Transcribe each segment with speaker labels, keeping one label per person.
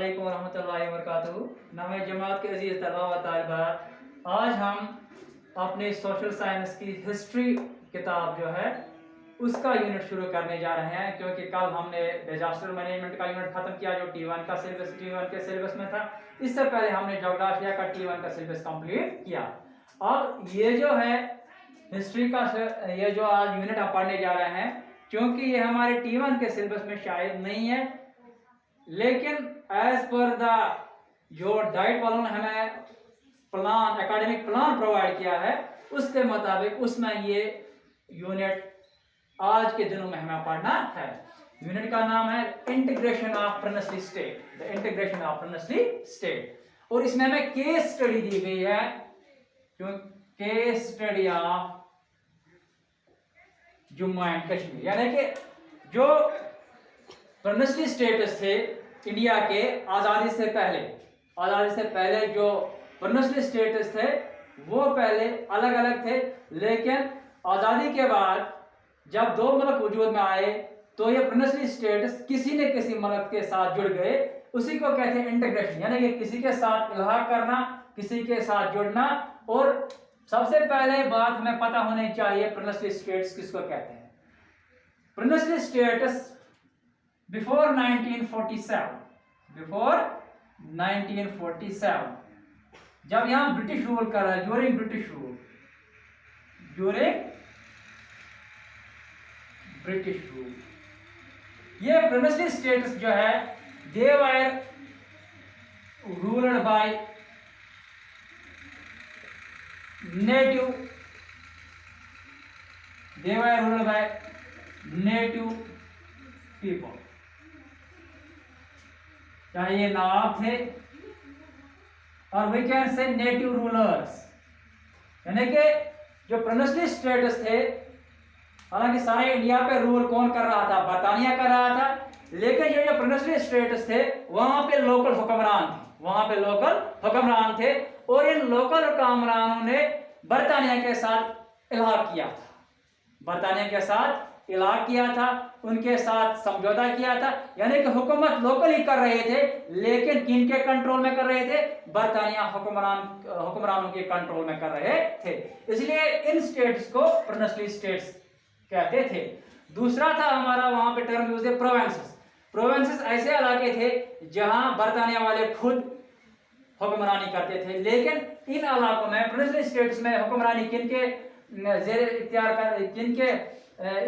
Speaker 1: वालेकुम रहमतुल्लाहि व बरकातुहू। नाम जमात के अजीज तलबा व तालिबात, आज हम अपने सोशल साइंस की हिस्ट्री किताब जो है उसका यूनिट शुरू करने जा रहे हैं, क्योंकि कल हमने डिजास्टर मैनेजमेंट का यूनिट खत्म किया जो टी1 का सिलेबस टी1 के सिलेबस में था। इससे पहले हमने ज्योग्राफिया का टी1 का सिलेबस कंप्लीट किया। अब ये जो है हिस्ट्री का ये जो आज यूनिट आप पढ़ने जा रहे हैं, क्योंकि ये हमारे टी1 के सिलेबस में शायद नहीं है, लेकिन एज पर द जो डाइट वालों ने हमें प्लान एकेडमिक प्लान प्रोवाइड किया है उसके मुताबिक उसमें ये यूनिट आज के दिनों में हमें पढ़ना है। यूनिट का नाम है integration of princely state, the integration of princely state. और इसमें हमें केस स्टडी दी गई है, case study of Jammu and Kashmir, यानी कि जो प्रिंसली स्टेट्स थे इंडिया के आज़ादी से पहले जो प्रिंसली स्टेट्स थे वो पहले अलग अलग थे, लेकिन आज़ादी के बाद जब दो मुल्क वजूद में आए तो ये प्रिंसली स्टेट्स किसी न किसी मुल्क के साथ जुड़ गए। उसी को कहते हैं इंटीग्रेशन, यानी कि किसी के साथ इल्हाक करना, किसी के साथ जुड़ना। और सबसे पहले बात हमें पता होनी चाहिए प्रिंसली स्टेट्स किसको कहते हैं। प्रिंसली स्टेट्स बिफोर 1947 जब यहां ब्रिटिश रूल कर रहा है, ड्यूरिंग ब्रिटिश रूल, ये प्रिंसली स्टेट्स जो है they were ruled by native people, चाहे ये नवाब थे और we can say native rulers, यानी कि जो प्रिंसली स्टेट्स थे, हालांकि सारे इंडिया पे रूल कौन कर रहा था, बरतानिया कर रहा था, लेकिन ये जो प्रिंसली स्टेट्स थे वहां पे लोकल हुक्मरान थे और इन लोकल हुक्मरानों ने बरतानिया के साथ इल्हाक किया था, उनके साथ समझौता किया था, यानी कि हुकूमत लोकल ही कर रहे थे, लेकिन किनके कंट्रोल में कर रहे थे, बरतानिया हुक्मरानों के कंट्रोल में कर रहे थे। इसलिए इन स्टेट्स को प्रिंसली स्टेट्स कहते थे। दूसरा था हमारा वहां पे टर्म यूज है प्रोविंसेस ऐसे इलाके थे जहां बरतानिया वाले खुद हुक्मरानी करते थे, लेकिन इन इलाकों में प्रिंसली स्टेट्स में हुक्मरानी किनके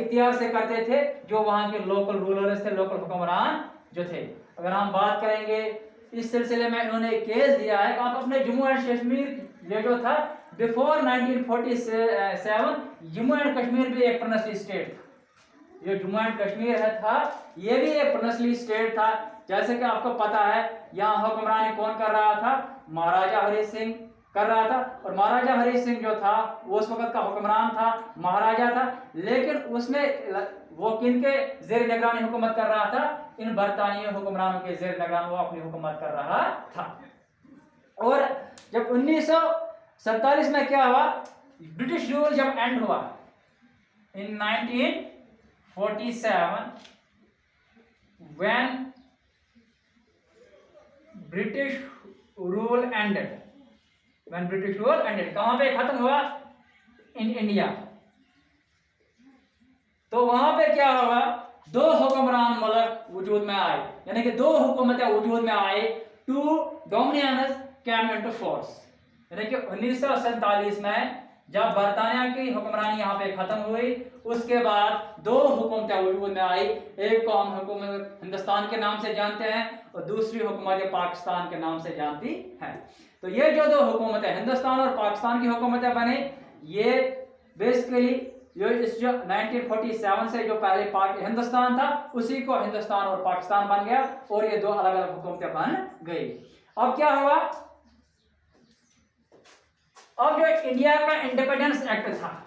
Speaker 1: इख्तियार से करते थे, जो वहां के लोकल रूलर्स थे, लोकल हुक्मरान जो थे। अगर हम बात करेंगे इस सिलसिले में इन्होंने एक केस दिया है, आप अपने जम्मू एंड कश्मीर ये जो था बिफोर 1947 जम्मू एंड कश्मीर भी एक प्रिंसली स्टेट था। ये जम्मू एंड कश्मीर था, ये भी एक प्रिंसली स्टेट था। जैसे कि आपको पता है यहाँ हुक्मरानी कौन कर रहा था, महाराजा हरि सिंह कर रहा था, और महाराजा हरि सिंह जो था वो उस वक्त का हुक्मरान था, महाराजा था, लेकिन उसमें वो किनके जेर निगरानी हुकूमत कर रहा था, इन बरतानिया हुक्मरानों के जेर निगरानी वो अपनी हुकूमत कर रहा था। और जब 1947 में क्या हुआ, ब्रिटिश रूल जब एंड हुआ इन 1947 व्हेन ब्रिटिश रूल एंडेड, कहां पे खत्म हुआ, इन इंडिया। तो वहां पे क्या हुआ, दो हुक्मरान मुल्क वजूद में आए, यानी कि दो हुकूमतें वजूद में आए, two dominions came into force, यानी कि 1947 में जब बरतानिया की हुक्मरानी यहाँ पे खत्म हुई, उसके बाद दो हुकूमतें वजूद में आई। एक को हम हुकूमत हिंदुस्तान के नाम से जानते हैं और दूसरी हुकूमत पाकिस्तान के नाम से जानती है। तो ये जो दो हुकूमतें हिंदुस्तान और पाकिस्तान की हुकूमतें बने, ये बेसिकली इस जो 1947 से जो पहले हिंदुस्तान था उसी को हिंदुस्तान और पाकिस्तान बन गया और ये दो अलग अलग हुकूमतें बन गई। अब क्या हुआ, अब जो इंडिया का इंडिपेंडेंस एक्ट था,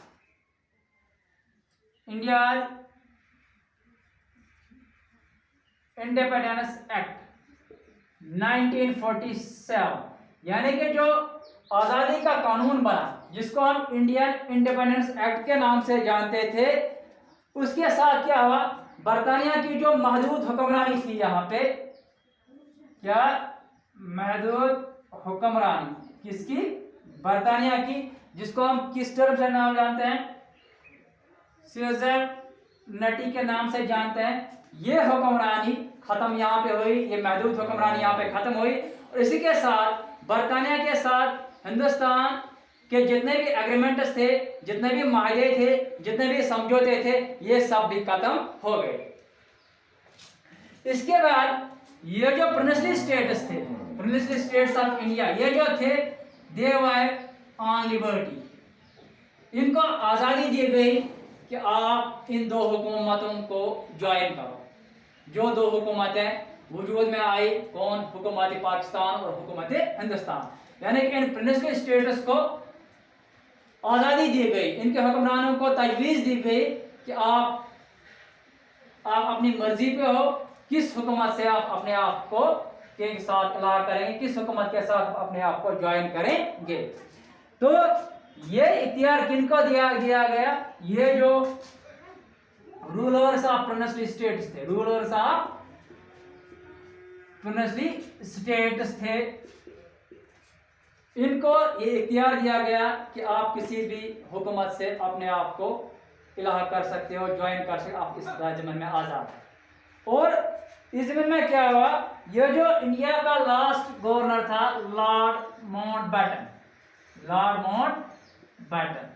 Speaker 1: इंडिया इंडिपेंडेंस एक्ट 1947, यानी कि जो आजादी का कानून बना जिसको हम इंडियन इंडिपेंडेंस एक्ट के नाम से जानते थे, उसके साथ क्या हुआ, बरतानिया की जो महदूद हुक्मरानी थी यहाँ पे, क्या महदूद हुक्मरानी किसकी? बरतानिया की, जिसको हम किस टर्म से नाम जानते हैं? स्यूजेरनिटी के नाम से जानते हैं। ये हुक्मरानी खत्म यहाँ पे हुई, ये महदूद हुक्मरानी यहाँ पे खत्म हुई, और इसी के साथ बरतानिया के साथ हिंदुस्तान के जितने भी एग्रीमेंट्स थे, जितने भी माहदे थे, जितने भी समझौते थे, ये सब भी खत्म हो गए। इसके बाद ये जो प्रिंसली स्टेट्स थे, प्रिंसली स्टेट्स ऑफ इंडिया, ये जो थे दे वर ऑन लिबर्टी। इनको आज़ादी दी गई कि आप इन दो हुकूमतों को ज्वाइन करो। जो दो हुकूमतें वजूद में आई, कौन? हुकूमत पाकिस्तान और हुकूमत हिंदुस्तान। यानी कि इन प्रिंसली स्टेट्स को आज़ादी दी गई, इनके हुक्मरानों को तजवीज़ दी गई कि आप अपनी मर्जी पे हो किस हुकूमत से आप अपने आप को के साथ इलाहा करेंगे, किस हुकूमत के साथ अपने आप को ज्वाइन करेंगे। तो ये इख्तियार किनको दिया गया? ये जो रूलर्स ऑफ प्रिंसली स्टेट्स थे, रूलर्स ऑफ प्रिंसली स्टेट्स थे, इनको ये इख्तियार दिया गया कि आप किसी भी हुकूमत से अपने आप को इलाहा कर सकते हो, ज्वाइन कर सकते हो, आप इस ज़मीन में आज़ाद हैं। और इस ज़मीन में क्या हुआ? ये जो इंडिया का लास्ट गवर्नर था लॉर्ड माउंटबेटन, लॉर्ड माउंटबेटन,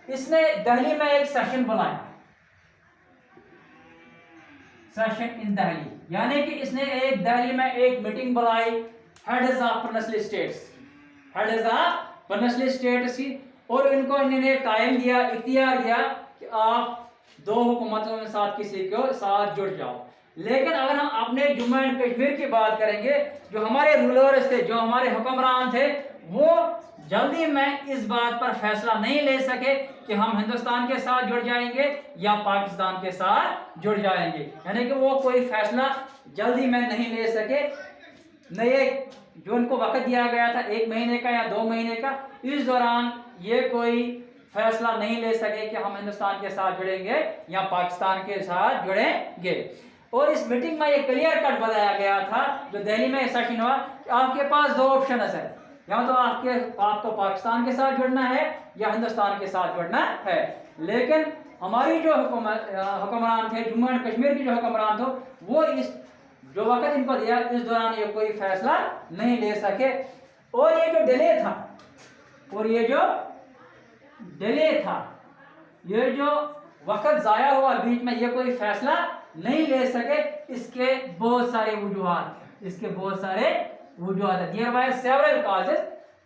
Speaker 1: इसने दिल्ली में एक सेशन बुलाया, सेशन इन दिल्ली, यानी कि इसने एक दिल्ली में एक मीटिंग बुलाई heads of princely states, heads of princely states की, और इनको इन्होंने टाइम दिया, इख्तियार दिया कि आप दो हुकूमतों के साथ किसी को साथ जुड़ जाओ। लेकिन अगर हम अपने जम्मू एंड कश्मीर की बात करेंगे, जो हमारे रूलर्स थे, जो हमारे हुक्मरान थे, वो जल्दी में इस बात पर फैसला नहीं ले सके कि हम हिंदुस्तान के साथ जुड़ जाएंगे या पाकिस्तान के साथ जुड़ जाएंगे। यानी कि वो कोई फैसला जल्दी में नहीं ले सके। नए जो उनको वक्त दिया गया था 1 महीने का या 2 महीने का, इस दौरान ये कोई फैसला नहीं ले सके कि हम हिंदुस्तान के साथ जुड़ेंगे या पाकिस्तान के साथ जुड़ेंगे। और इस मीटिंग में ये क्लियर कट बताया गया था, जो दिल्ली में सेशन हुआ, कि आपके पास 2 ऑप्शन है, या तो आपको पाकिस्तान के साथ जुड़ना है या हिंदुस्तान के साथ जुड़ना है। लेकिन हमारी जो हुक्मरान थे, जम्मू एंड कश्मीर के जो हुक्मरान थे, वो इस जो वक्त इनको दिया, इस दौरान ये कोई फैसला नहीं ले सके। और ये जो डिले था, और ये जो डिले था, ये जो वक्त जाया हुआ बीच में, ये कोई फैसला नहीं ले सके, इसके बहुत सारे वजूहात थे, इसके बहुत सारे वजूहात है। There were several causes,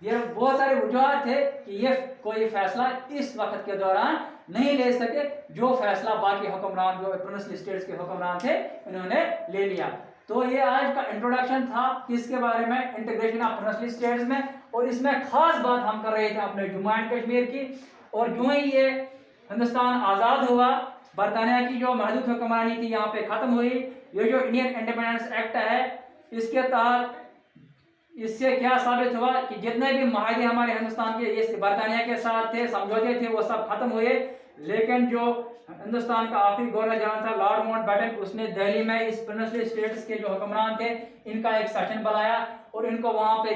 Speaker 1: there बहुत सारे वजूहात थे कि ये कोई फैसला इस वक्त के दौरान नहीं ले सके, जो फैसला बाकी हुक्मरान, जो प्रिंसली स्टेट्स के हुक्मरान थे, इन्होंने ले लिया। तो ये आज का इंट्रोडक्शन था किसके बारे में? इंटीग्रेशन ऑफ प्रिंसली स्टेट्स में। और इसमें खास बात हम कर रहे थे अपने जम्मू एंड कश्मीर की। और जो ही ये हिंदुस्तान आज़ाद हुआ, बरतानिया की जो महदूद हुक्मरानी थी यहाँ पे ख़त्म हुई। ये जो इंडियन इंडिपेंडेंस एक्ट है, इसके तहत इससे क्या साबित हुआ कि जितने भी माहदे हमारे हिंदुस्तान के इस बरतानिया के साथ थे, समझौते थे, वो सब खत्म हुए। लेकिन जो हिंदुस्तान का आखिरी गवर्नर जनरल था लॉर्ड माउंटबेटन, उसने दिल्ली में इस प्रिंसली स्टेट्स के जो हुक्मरान थे, इनका एक सेशन बुलाया और इनको वहाँ पे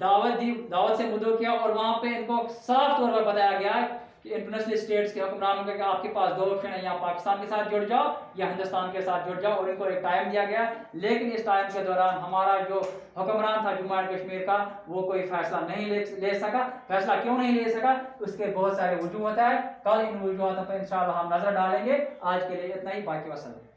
Speaker 1: दावत से मुद्दों किया। और वहाँ पे इनको साफ तौर पर बताया गया कि इन प्रिंसली स्टेट्स के हुक्मरानों के आपके पास 2 ऑप्शन है, या पाकिस्तान के साथ जुड़ जाओ या हिंदुस्तान के साथ जुड़ जाओ। और इनको एक टाइम दिया गया। लेकिन इस टाइम के दौरान हमारा जो हुक्मरान था जम्मू एंड कश्मीर का, वो कोई फैसला नहीं ले सका। फैसला क्यों नहीं ले सका? उसके बहुत सारे वजूहत है। कल इन वजूहतों पर इंशाअल्लाह हम नजर डालेंगे। आज के लिए इतना ही, बाकी वसल्लम।